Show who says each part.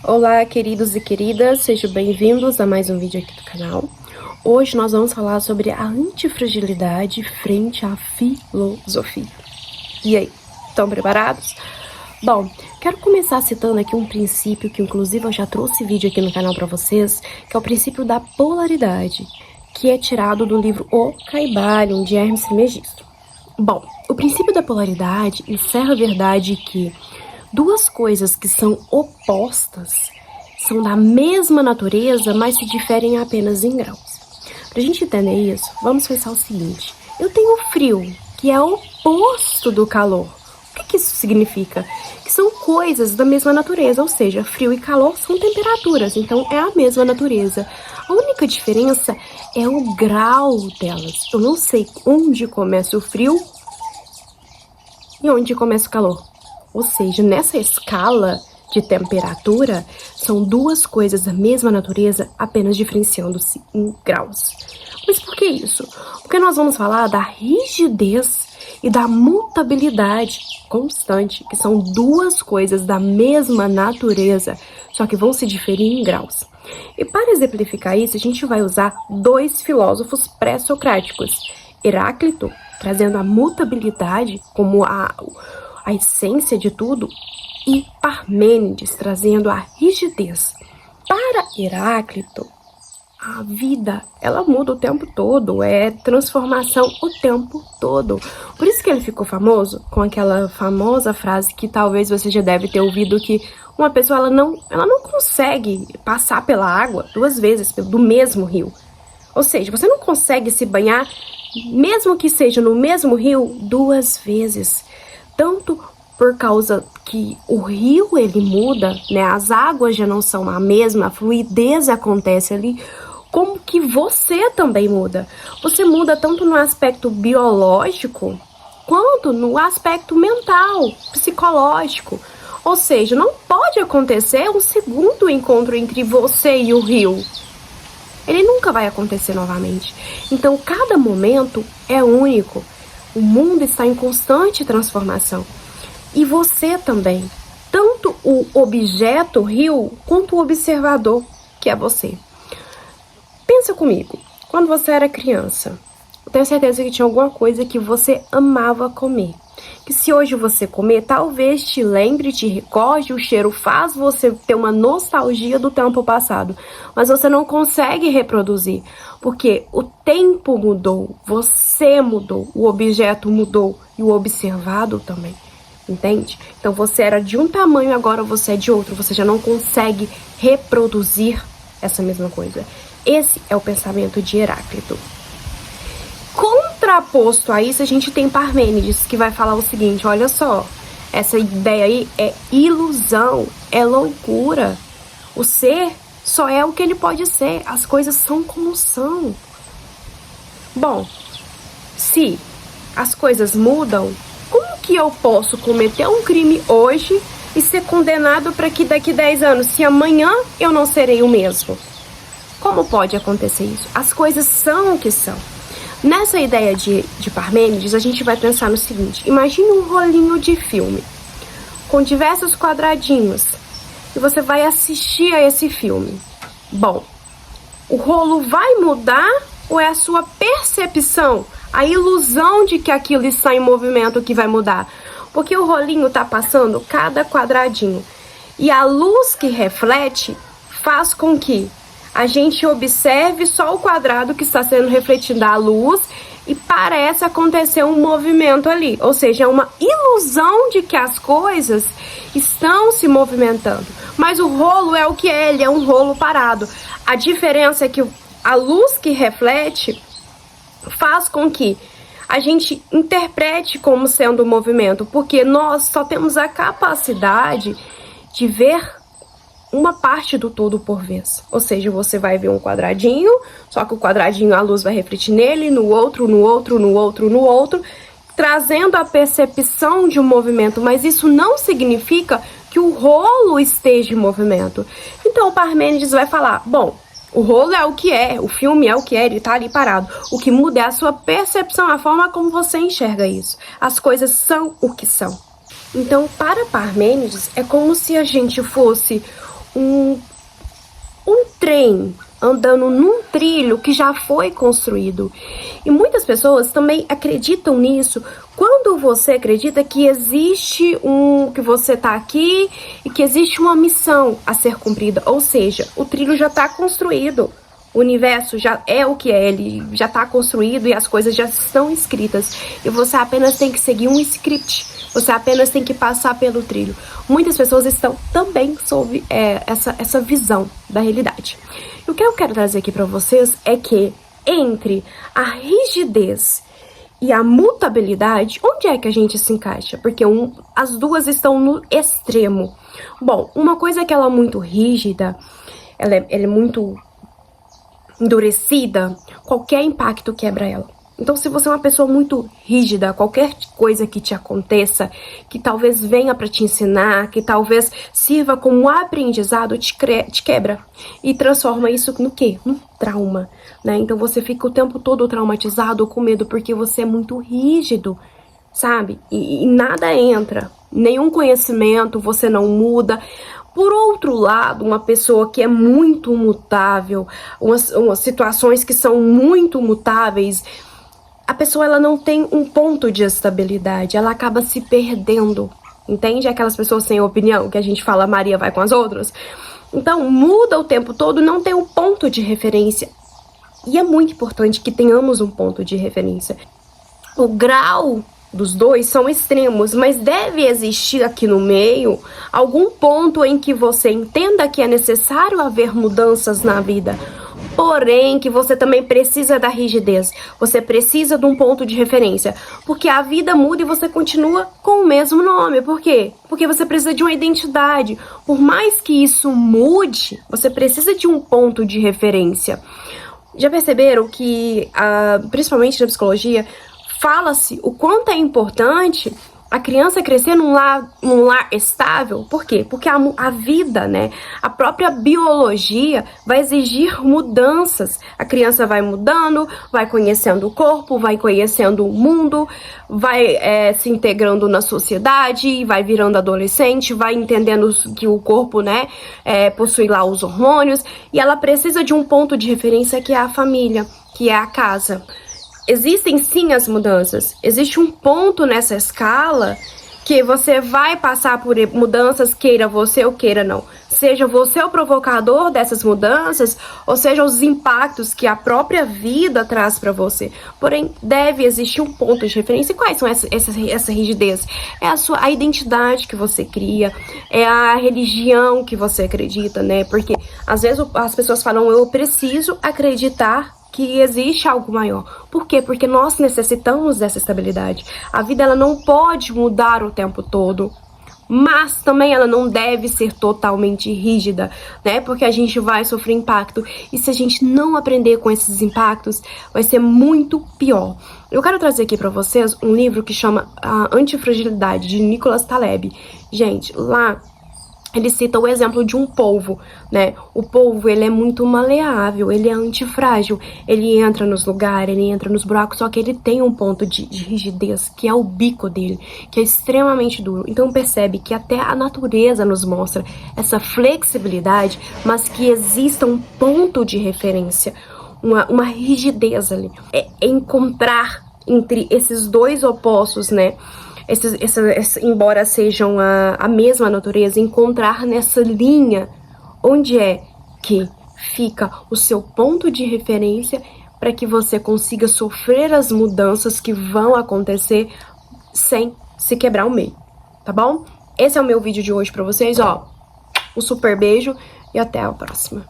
Speaker 1: Olá, queridos e queridas, sejam bem-vindos a mais um vídeo aqui do canal. Hoje nós vamos falar sobre a antifragilidade frente à filosofia. E aí, estão preparados? Bom, quero começar citando aqui um princípio que inclusive eu já trouxe vídeo aqui no canal para vocês, que é o princípio da polaridade, que é tirado do livro O Caibalion, de Hermes Trismegisto. Bom, o princípio da polaridade encerra a verdade que duas coisas que são opostas são da mesma natureza, mas se diferem apenas em graus. Pra gente entender isso, vamos pensar o seguinte: eu tenho frio, que é o oposto do calor. O que isso significa? Que são coisas da mesma natureza, ou seja, frio e calor são temperaturas, então é a mesma natureza. A única diferença é o grau delas. Eu não sei onde começa o frio e onde começa o calor. Ou seja, nessa escala de temperatura, são duas coisas da mesma natureza, apenas diferenciando-se em graus. Mas por que isso? Porque nós vamos falar da rigidez e da mutabilidade constante, que são duas coisas da mesma natureza, só que vão se diferir em graus. E para exemplificar isso, a gente vai usar dois filósofos pré-socráticos. Heráclito, trazendo a mutabilidade como a essência de tudo, e Parmênides, trazendo a rigidez. Para Heráclito, a vida, ela muda o tempo todo, é transformação o tempo todo. Por isso que ele ficou famoso com aquela famosa frase que talvez você já deve ter ouvido, que uma pessoa ela não consegue passar pela água duas vezes do mesmo rio. Ou seja, você não consegue se banhar, mesmo que seja no mesmo rio, duas vezes. Tanto por causa que o rio ele muda, né? As águas já não são a mesma, a fluidez acontece ali, como que você também muda. Você muda tanto no aspecto biológico, quanto no aspecto mental, psicológico. Ou seja, não pode acontecer um segundo encontro entre você e o rio. Ele nunca vai acontecer novamente. Então, cada momento é único. O mundo está em constante transformação. E você também. Tanto o objeto, rio, quanto o observador, que é você. Pensa comigo. Quando você era criança, eu tenho certeza que tinha alguma coisa que você amava comer. Que se hoje você comer, talvez te lembre, te recorde, o cheiro faz você ter uma nostalgia do tempo passado. Mas você não consegue reproduzir, porque o tempo mudou, você mudou, o objeto mudou e o observado também, entende? Então você era de um tamanho, agora você é de outro, você já não consegue reproduzir essa mesma coisa. Esse é o pensamento de Heráclito. Contraposto a isso, a gente tem Parmênides, que vai falar o seguinte: olha só, essa ideia aí é ilusão, é loucura. O ser só é o que ele pode ser, as coisas são como são. Bom, se as coisas mudam, como que eu posso cometer um crime hoje e ser condenado para que daqui 10 anos, se amanhã eu não serei o mesmo? Como pode acontecer isso? As coisas são o que são. Nessa ideia de Parmênides, a gente vai pensar no seguinte: imagine um rolinho de filme com diversos quadradinhos e você vai assistir a esse filme. Bom, o rolo vai mudar ou é a sua percepção, a ilusão de que aquilo está em movimento que vai mudar? Porque o rolinho está passando cada quadradinho e a luz que reflete faz com que a gente observe só o quadrado que está sendo refletido da luz e parece acontecer um movimento ali. Ou seja, é uma ilusão de que as coisas estão se movimentando. Mas o rolo é o que é, ele é um rolo parado. A diferença é que a luz que reflete faz com que a gente interprete como sendo um movimento, porque nós só temos a capacidade de ver uma parte do todo por vez. Ou seja, você vai ver um quadradinho, só que o quadradinho a luz vai refletir nele, no outro, no outro, no outro, no outro, trazendo a percepção de um movimento, mas isso não significa que o rolo esteja em movimento. Então o Parmênides vai falar: bom, o rolo é o que é, o filme é o que é, ele tá ali parado. O que muda é a sua percepção, a forma como você enxerga isso. As coisas são o que são. Então, para Parmênides, é como se a gente fosse um trem andando num trilho que já foi construído. E muitas pessoas também acreditam nisso quando você acredita que existe que você tá aqui e que existe uma missão a ser cumprida. Ou seja, o trilho já está construído. O universo já é o que é, ele já está construído e as coisas já estão escritas. E você apenas tem que seguir um script. Você apenas tem que passar pelo trilho. Muitas pessoas estão também sob essa visão da realidade. E o que eu quero trazer aqui para vocês é que entre a rigidez e a mutabilidade, onde é que a gente se encaixa? Porque as duas estão no extremo. Bom, uma coisa é que ela é muito rígida, ela é muito endurecida, qualquer impacto quebra ela. Então, se você é uma pessoa muito rígida, qualquer coisa que te aconteça, que talvez venha para te ensinar, que talvez sirva como um aprendizado, te quebra e transforma isso no quê? Num trauma, né? Então, você fica o tempo todo traumatizado, com medo, porque você é muito rígido, sabe? E nada entra, nenhum conhecimento, você não muda. Por outro lado, uma pessoa que é muito mutável, umas situações que são muito mutáveis, a pessoa ela não tem um ponto de estabilidade, ela acaba se perdendo, entende? Aquelas pessoas sem opinião, que a gente fala Maria vai com as outras. Então, muda o tempo todo, não tem um ponto de referência. E é muito importante que tenhamos um ponto de referência. O grau dos dois são extremos, mas deve existir aqui no meio algum ponto em que você entenda que é necessário haver mudanças na vida, porém que você também precisa da rigidez, você precisa de um ponto de referência, porque a vida muda e você continua com o mesmo nome. Por quê? Porque você precisa de uma identidade. Por mais que isso mude, você precisa de um ponto de referência. Já perceberam que, principalmente na psicologia, fala-se o quanto é importante a criança crescer num lar estável? Por quê? Porque a vida, né, a própria biologia vai exigir mudanças. A criança vai mudando, vai conhecendo o corpo, vai conhecendo o mundo, vai se integrando na sociedade, vai virando adolescente, vai entendendo que o corpo, né, possui lá os hormônios, e ela precisa de um ponto de referência que é a família, que é a casa. Existem sim as mudanças, existe um ponto nessa escala que você vai passar por mudanças, queira você ou queira não. Seja você o provocador dessas mudanças, ou seja os impactos que a própria vida traz para você. Porém, deve existir um ponto de referência. E quais são essa rigidez? É a identidade que você cria, é a religião que você acredita, né? Porque às vezes as pessoas falam, eu preciso acreditar que existe algo maior. Por quê? Porque nós necessitamos dessa estabilidade. A vida ela não pode mudar o tempo todo, mas também ela não deve ser totalmente rígida, né? Porque a gente vai sofrer impacto. E se a gente não aprender com esses impactos, vai ser muito pior. Eu quero trazer aqui para vocês um livro que chama A Antifragilidade, de Nicholas Taleb. Gente, lá ele cita o exemplo de um polvo, né? O polvo, ele é muito maleável, ele é antifrágil, ele entra nos lugares, ele entra nos buracos, só que ele tem um ponto de rigidez, que é o bico dele, que é extremamente duro. Então percebe que até a natureza nos mostra essa flexibilidade, mas que exista um ponto de referência, uma rigidez ali. É encontrar entre esses dois opostos, né? Embora sejam a mesma natureza, encontrar nessa linha onde é que fica o seu ponto de referência para que você consiga sofrer as mudanças que vão acontecer sem se quebrar o meio, tá bom? Esse é o meu vídeo de hoje para vocês, ó. Um super beijo e até a próxima.